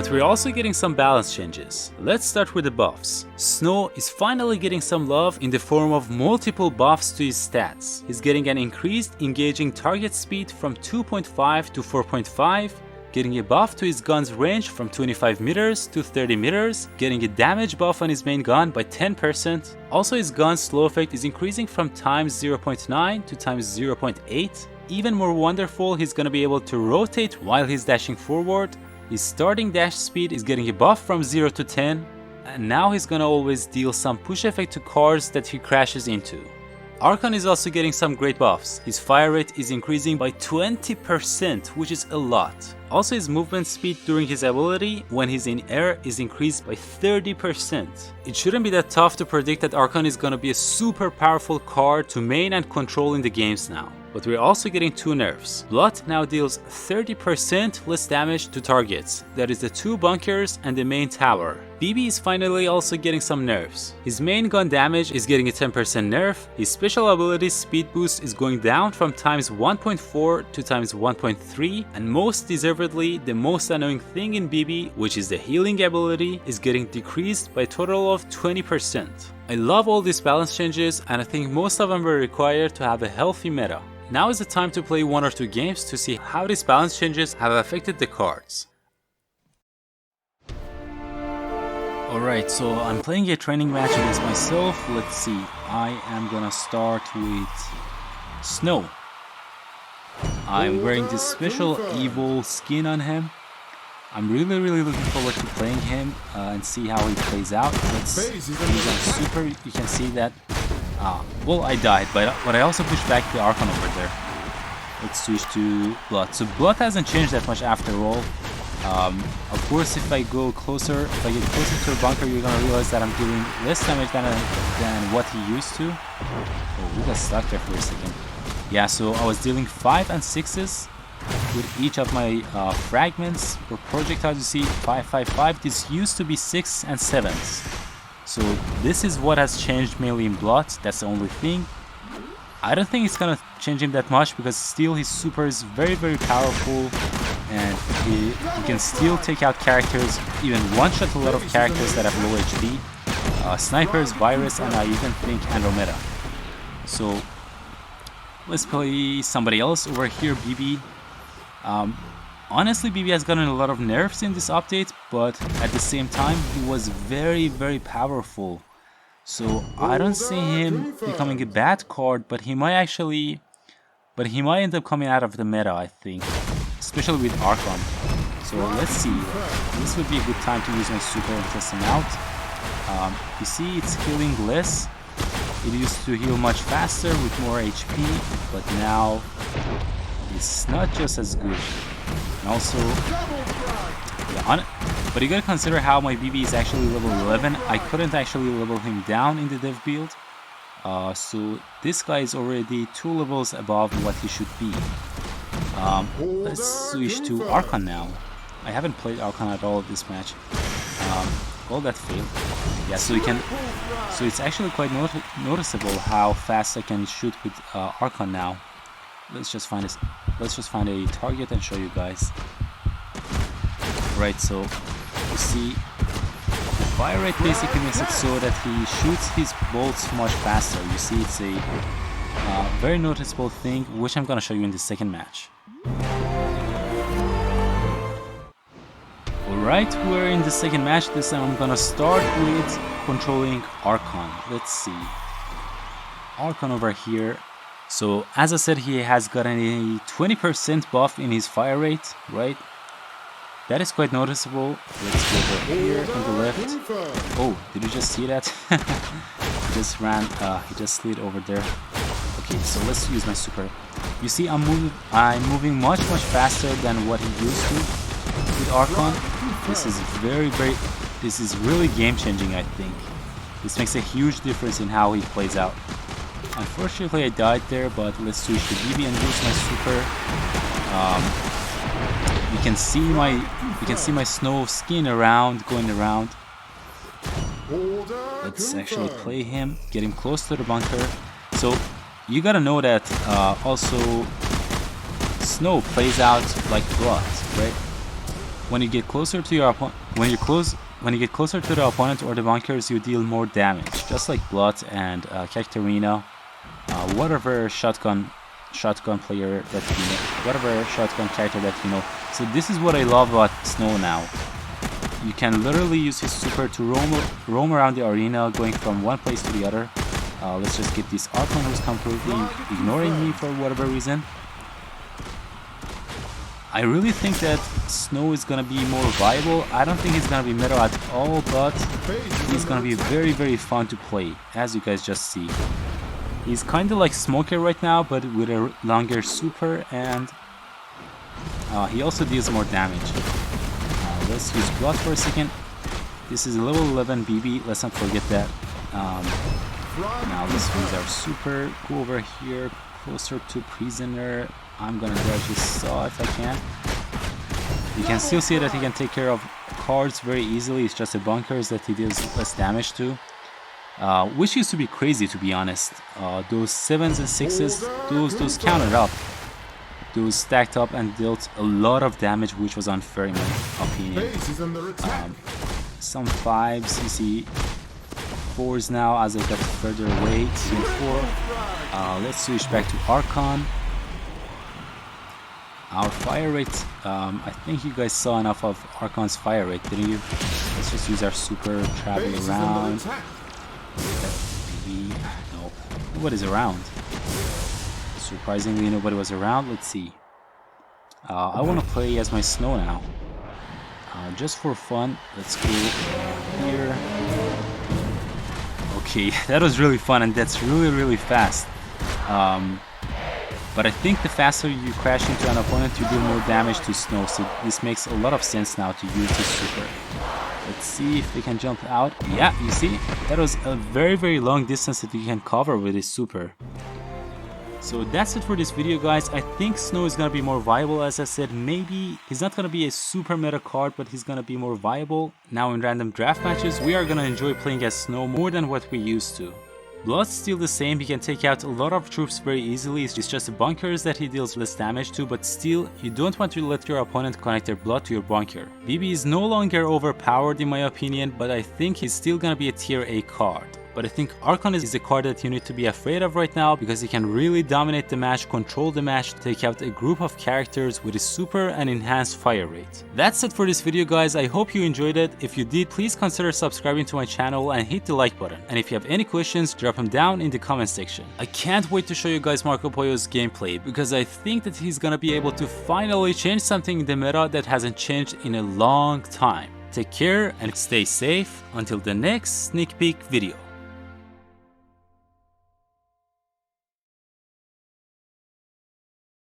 But we're also getting some balance changes. Let's start with the buffs. Snow is finally getting some love in the form of multiple buffs to his stats. He's getting an increased engaging target speed from 2.5 to 4.5, getting a buff to his gun's range from 25 meters to 30 meters, getting a damage buff on his main gun by 10%. Also his gun's slow effect is increasing from times 0.9 to times 0.8. Even more wonderful, he's gonna be able to rotate while he's dashing forward. His starting dash speed is getting a buff from 0 to 10, and now he's gonna always deal some push effect to cars that he crashes into. Archon is also getting some great buffs. His fire rate is increasing by 20%, which is a lot. Also his movement speed during his ability when he's in air is increased by 30%. It shouldn't be that tough to predict that Archon is gonna be a super powerful card to main and control in the games now. But we're also getting two nerfs. Blood now deals 30% less damage to targets. That is the two bunkers and the main tower. BB is finally also getting some nerfs. His main gun damage is getting a 10% nerf. His special ability speed boost is going down from times 1.4 to times 1.3. And most deservedly, the most annoying thing in BB, which is the healing ability, is getting decreased by a total of 20%. I love all these balance changes, and I think most of them were required to have a healthy meta. Now is the time to play one or two games to see how these balance changes have affected the cards. Alright, so I'm playing a training match against myself. Let's see, I am gonna start with Snow. I'm wearing this special evil skin on him. I'm really looking forward to playing him and see how he plays out. Let's use on super, you can see that. Well, I died, but I also pushed back the Archon over there. Let's switch to Blood. So Blood hasn't changed that much after all. Of course, if I get closer to a bunker, you're gonna realize that I'm doing less damage than what he used to. Oh, we got stuck there for a second. Yeah, so I was dealing 5 and 6s with each of my fragments. For projectiles, you see 5. This used to be 6 and 7s. So this is what has changed mainly in Blood. That's the only thing. I don't think it's gonna change him that much because still his super is very powerful, and he can still take out characters, even one-shot a lot of characters that have low HP. Snipers, Virus, and I even think Andromeda. So let's play somebody else over here, BB. Honestly, BB has gotten a lot of nerfs in this update, but at the same time, he was very powerful. So I don't see him becoming a bad card, but he might end up coming out of the meta, I think, especially with Archon. So let's see. This would be a good time to use my super and test him out. You see, it's healing less. It used to heal much faster with more HP, but now it's not just as good. And also, yeah, but you gotta consider how my BB is actually level 11. I couldn't actually level him down in the dev build. So this guy is already 2 levels above what he should be. Let's switch to Archon now. I haven't played Archon at all this match. Well, that failed. Yeah, so it's actually quite noticeable how fast I can shoot with Archon now. Let's just find a target and show you guys. Right, so you see the fire rate basically makes it so that he shoots his bolts much faster. You see, it's a very noticeable thing, which I'm gonna show you in the second match. Alright, we're in the second match. This time I'm gonna start with controlling Archon. Let's see. Archon over here. So as I said, he has gotten a 20% buff in his fire rate, right? That is quite noticeable. Let's go over here on the left. Oh, did you just see that? He just slid over there. Okay, so let's use my super. You see, I'm moving much faster than what he used to with Archon. This is really game changing, I think. This makes a huge difference in how he plays out. Unfortunately, I died there, but let's switch to BB and use my super. You can see my Snow skin going around. Let's actually play him, get him close to the bunker. So you gotta know that also Snow plays out like Blood, right? When you get closer to your when you get closer to the opponent or the bunkers, you deal more damage, just like Blood and Katarina, whatever shotgun player that you know, whatever shotgun character that you know. So this is what I love about Snow now. You can literally use his super to roam around the arena, going from one place to the other. Let's just get this Archon who's completely ignoring me for whatever reason. I really think that Snow is gonna be more viable. I don't think he's gonna be meta at all, but he's gonna be very, very fun to play, as you guys just see. He's kind of like Smoker right now, but with a longer super, and he also deals more damage. Let's use Blood for a second. This is a level 11 BB, let's not forget that. Now let's use our super, go over here, closer to Prisoner. I'm gonna dodge his saw if I can. You can still see that he can take care of cards very easily. It's just the bunkers that he deals less damage to. Which used to be crazy, to be honest. Those 7s and 6s, those counted up. Those stacked up and dealt a lot of damage, which was unfair in my opinion. Some 5s, you see 4s now as I got further away, 3 and 4. Let's switch back to Archon. Our fire rate, I think you guys saw enough of Archon's fire rate, didn't you? Let's just use our super, travel around. Maybe, no, nobody's around. Surprisingly, nobody was around. Let's see. I want to play as my Snow now. Just for fun, let's go here. Okay, that was really fun, and that's really, really fast. But I think the faster you crash into an opponent, you do more damage to Snow, so this makes a lot of sense now to use his super. Let's see if we can jump out. Yeah, you see? That was a very, very long distance that we can cover with his super. So that's it for this video, guys. I think Snow is gonna be more viable, as I said. Maybe he's not gonna be a super meta card, but he's gonna be more viable. Now in random draft matches, we are gonna enjoy playing as Snow more than what we used to. Blood's still the same, he can take out a lot of troops very easily. It's just the bunkers that he deals less damage to, but still, you don't want to let your opponent connect their Blood to your bunker. BB is no longer overpowered in my opinion, but I think he's still gonna be a tier A card. But I think Archon is a card that you need to be afraid of right now, because he can really dominate the match, control the match, take out a group of characters with his super and enhanced fire rate. That's it for this video, guys. I hope you enjoyed it. If you did, please consider subscribing to my channel and hit the like button. And if you have any questions, drop them down in the comment section. I can't wait to show you guys Marco Pollo's gameplay, because I think that he's gonna be able to finally change something in the meta that hasn't changed in a long time. Take care and stay safe until the next sneak peek video.